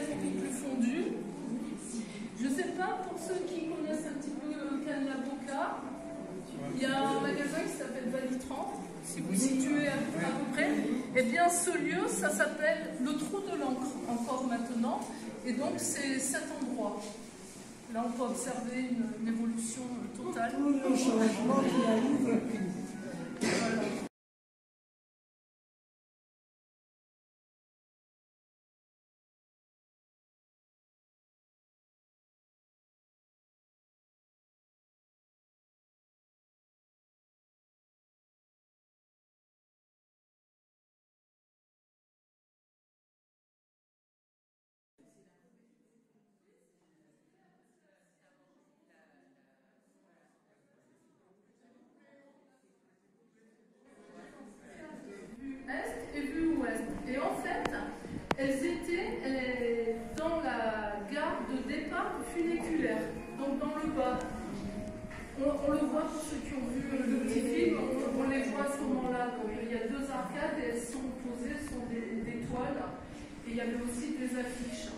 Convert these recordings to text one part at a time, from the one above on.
beaucoup plus fondu. Je ne sais pas, pour ceux qui connaissent un petit peu Cannes-la-Boca, il y a un magasin qui s'appelle Valitran, si vous situez à peu près. Eh bien, ce lieu, ça s'appelle le Trou de l'Ancre, encore maintenant. Et donc, c'est cet endroit. Là, on peut observer une évolution totale. Tout le changement qui arrive. Voilà. Est et vue ouest. Et en fait, elles étaient dans la gare de départ funiculaire, donc dans le bas. On le voit pour ceux qui ont vu le petit film, on les voit à ce moment-là. Donc il y a deux arcades et elles sont posées, elles sont des toiles. Et il y avait aussi des affiches.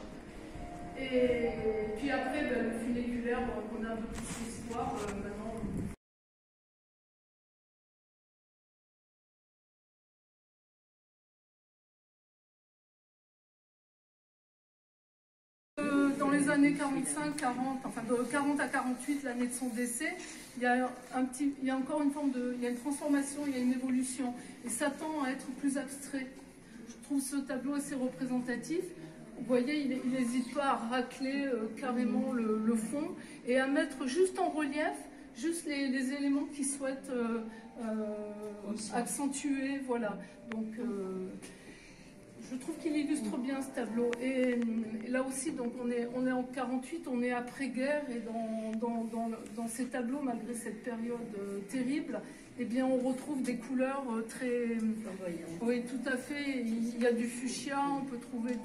Et puis après, le funiculaire, on a un peu plus d'histoire maintenant. Dans les années 45-40, enfin de 40 à 48, l'année de son décès, il y a encore une forme il y a une transformation, il y a une évolution, et ça tend à être plus abstrait. Je trouve ce tableau assez représentatif. Vous voyez, il n'hésite pas à racler carrément le fond et à mettre juste en relief juste les éléments qu'il souhaite accentuer, voilà. Donc je trouve qu'il illustre bien ce tableau. Et là aussi, donc on est en 48, on est après-guerre, et dans ces tableaux, malgré cette période terrible, eh bien, on retrouve des couleurs très... Oui, tout à fait. Il y a du fuchsia, on peut trouver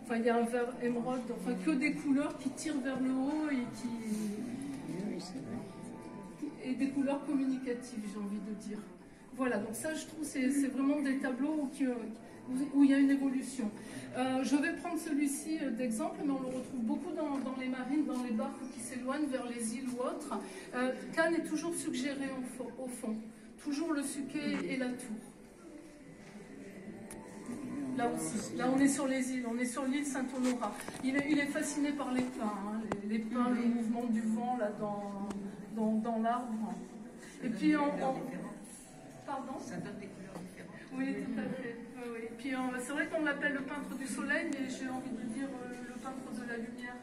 enfin, il y a un vert émeraude, enfin, que des couleurs qui tirent vers le haut et et des couleurs communicatives, j'ai envie de dire. Voilà, donc ça, je trouve, c'est vraiment des tableaux où il y a une évolution. Je vais prendre celui-ci d'exemple, mais on le retrouve beaucoup dans les marines, dans les barques qui s'éloignent vers les îles ou autres. Cannes est toujours suggéré au fond, toujours le Suquet et la tour. Là aussi, là on est sur les îles, on est sur l'île Saint-Honorat. Il est fasciné par les pins, hein, les pins, le mouvement du vent là dans l'arbre. Et puis Pardon ? Ça donne des couleurs différentes. Oui, tout à fait. Oui. Puis c'est vrai qu'on l'appelle le peintre du soleil, mais j'ai envie de dire le peintre de la lumière.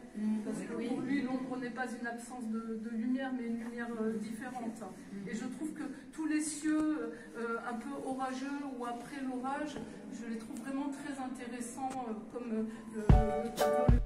Parce que pour lui, l'ombre n'est pas une absence de lumière, mais une lumière différente. Et je trouve que tous les cieux un peu orageux ou après l'orage, je les trouve vraiment très intéressants, comme le tableau.